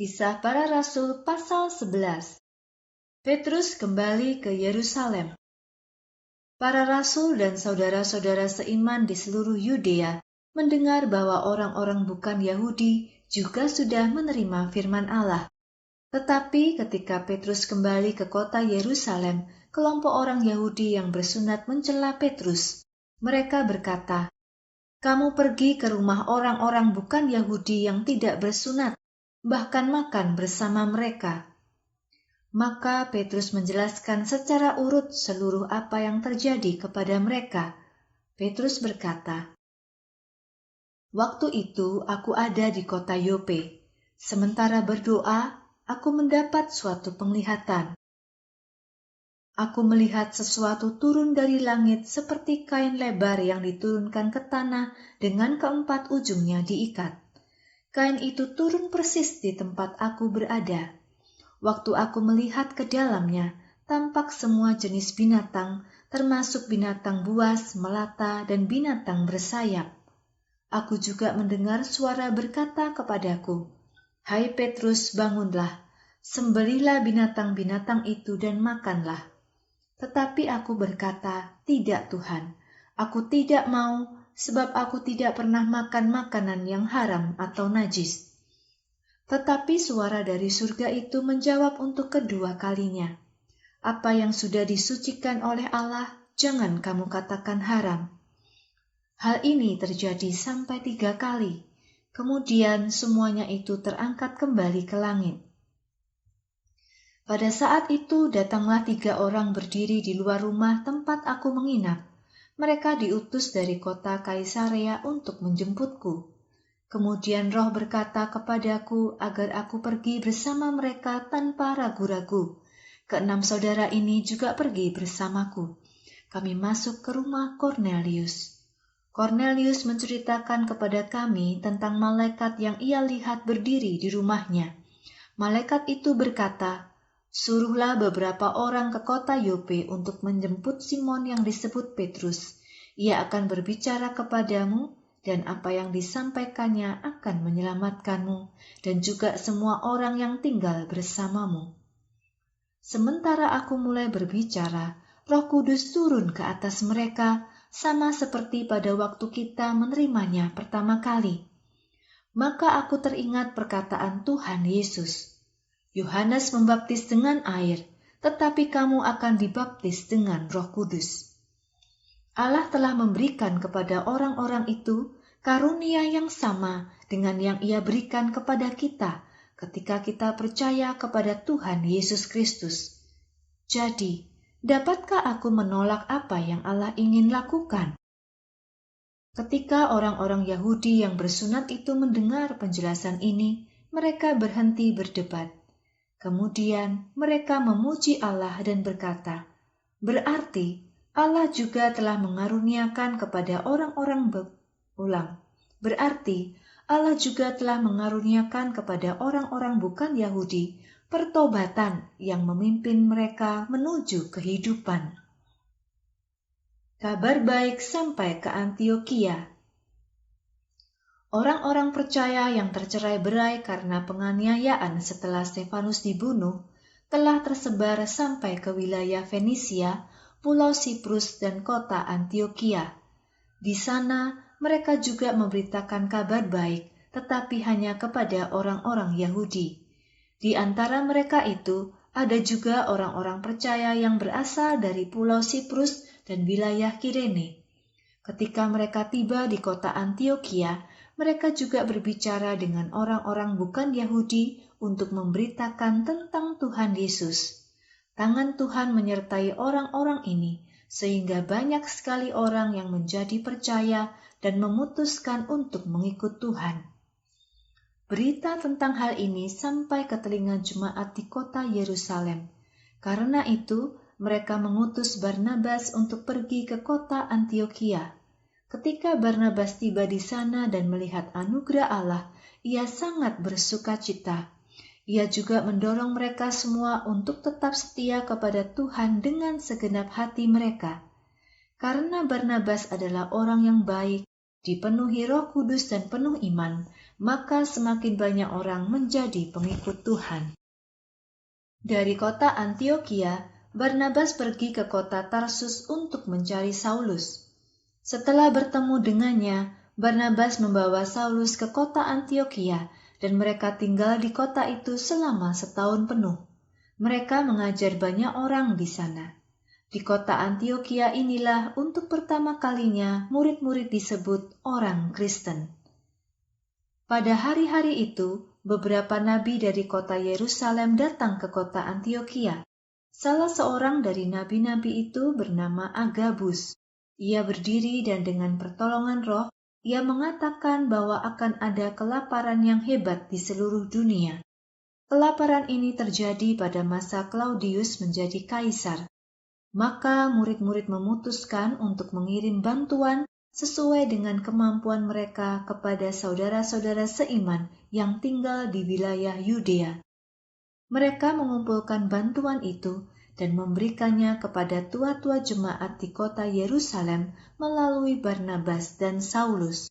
Kisah Para Rasul pasal 11. Petrus kembali ke Yerusalem. Para rasul dan saudara-saudara seiman di seluruh Yudea mendengar bahwa orang-orang bukan Yahudi juga sudah menerima firman Allah. Tetapi ketika Petrus kembali ke kota Yerusalem, kelompok orang Yahudi yang bersunat mencela Petrus. Mereka berkata, "Kamu pergi ke rumah orang-orang bukan Yahudi yang tidak bersunat, bahkan makan bersama mereka." Maka Petrus menjelaskan secara urut seluruh apa yang terjadi kepada mereka. Petrus berkata, "Waktu itu aku ada di kota Yope. Sementara berdoa, aku mendapat suatu penglihatan. Aku melihat sesuatu turun dari langit seperti kain lebar yang diturunkan ke tanah dengan keempat ujungnya diikat. Kain itu turun persis di tempat aku berada. Waktu aku melihat ke dalamnya, tampak semua jenis binatang, termasuk binatang buas, melata, dan binatang bersayap. Aku juga mendengar suara berkata kepadaku, 'Hai Petrus, bangunlah, sembelihlah binatang-binatang itu dan makanlah.' Tetapi aku berkata, 'Tidak Tuhan, aku tidak mau, sebab aku tidak pernah makan makanan yang haram atau najis.' Tetapi suara dari surga itu menjawab untuk kedua kalinya, 'Apa yang sudah disucikan oleh Allah, jangan kamu katakan haram.' Hal ini terjadi sampai 3 kali. Kemudian semuanya itu terangkat kembali ke langit. Pada saat itu datanglah 3 orang berdiri di luar rumah tempat aku menginap. Mereka diutus dari kota Kaisarea untuk menjemputku. Kemudian Roh berkata kepadaku agar aku pergi bersama mereka tanpa ragu-ragu. Keenam saudara ini juga pergi bersamaku. Kami masuk ke rumah Kornelius. Kornelius menceritakan kepada kami tentang malaikat yang ia lihat berdiri di rumahnya. Malaikat itu berkata, 'Suruhlah beberapa orang ke kota Yope untuk menjemput Simon yang disebut Petrus. Ia akan berbicara kepadamu, dan apa yang disampaikannya akan menyelamatkanmu dan juga semua orang yang tinggal bersamamu.' Sementara aku mulai berbicara, Roh Kudus turun ke atas mereka, sama seperti pada waktu kita menerimanya pertama kali. Maka aku teringat perkataan Tuhan Yesus, 'Yohanes membaptis dengan air, tetapi kamu akan dibaptis dengan Roh Kudus.' Allah telah memberikan kepada orang-orang itu karunia yang sama dengan yang Ia berikan kepada kita ketika kita percaya kepada Tuhan Yesus Kristus. Jadi, dapatkah aku menolak apa yang Allah ingin lakukan?" Ketika orang-orang Yahudi yang bersunat itu mendengar penjelasan ini, mereka berhenti berdebat. Kemudian mereka memuji Allah dan berkata, "Berarti Allah juga telah mengaruniakan kepada orang-orang bukan Yahudi pertobatan yang memimpin mereka menuju kehidupan." Kabar baik sampai ke Antiokhia. Orang-orang percaya yang tercerai-berai karena penganiayaan setelah Stefanus dibunuh telah tersebar sampai ke wilayah Fenisia, Pulau Siprus, dan kota Antiokhia. Di sana mereka juga memberitakan kabar baik, tetapi hanya kepada orang-orang Yahudi. Di antara mereka itu ada juga orang-orang percaya yang berasal dari Pulau Siprus dan wilayah Kirene. Ketika mereka tiba di kota Antiokhia, mereka juga berbicara dengan orang-orang bukan Yahudi untuk memberitakan tentang Tuhan Yesus. Tangan Tuhan menyertai orang-orang ini, sehingga banyak sekali orang yang menjadi percaya dan memutuskan untuk mengikut Tuhan. Berita tentang hal ini sampai ke telinga jemaat di kota Yerusalem. Karena itu, mereka mengutus Barnabas untuk pergi ke kota Antiokhia. Ketika Barnabas tiba di sana dan melihat anugerah Allah, ia sangat bersukacita. Ia juga mendorong mereka semua untuk tetap setia kepada Tuhan dengan segenap hati mereka. Karena Barnabas adalah orang yang baik, dipenuhi Roh Kudus dan penuh iman, maka semakin banyak orang menjadi pengikut Tuhan. Dari kota Antiokhia, Barnabas pergi ke kota Tarsus untuk mencari Saulus. Setelah bertemu dengannya, Barnabas membawa Saulus ke kota Antiokhia dan mereka tinggal di kota itu selama setahun penuh. Mereka mengajar banyak orang di sana. Di kota Antiokhia inilah untuk pertama kalinya murid-murid disebut orang Kristen. Pada hari-hari itu, beberapa nabi dari kota Yerusalem datang ke kota Antiokhia. Salah seorang dari nabi-nabi itu bernama Agabus. Ia berdiri dan dengan pertolongan Roh, ia mengatakan bahwa akan ada kelaparan yang hebat di seluruh dunia. Kelaparan ini terjadi pada masa Claudius menjadi kaisar. Maka murid-murid memutuskan untuk mengirim bantuan sesuai dengan kemampuan mereka kepada saudara-saudara seiman yang tinggal di wilayah Yudea. Mereka mengumpulkan bantuan itu dan memberikannya kepada tua-tua jemaat di kota Yerusalem melalui Barnabas dan Saulus.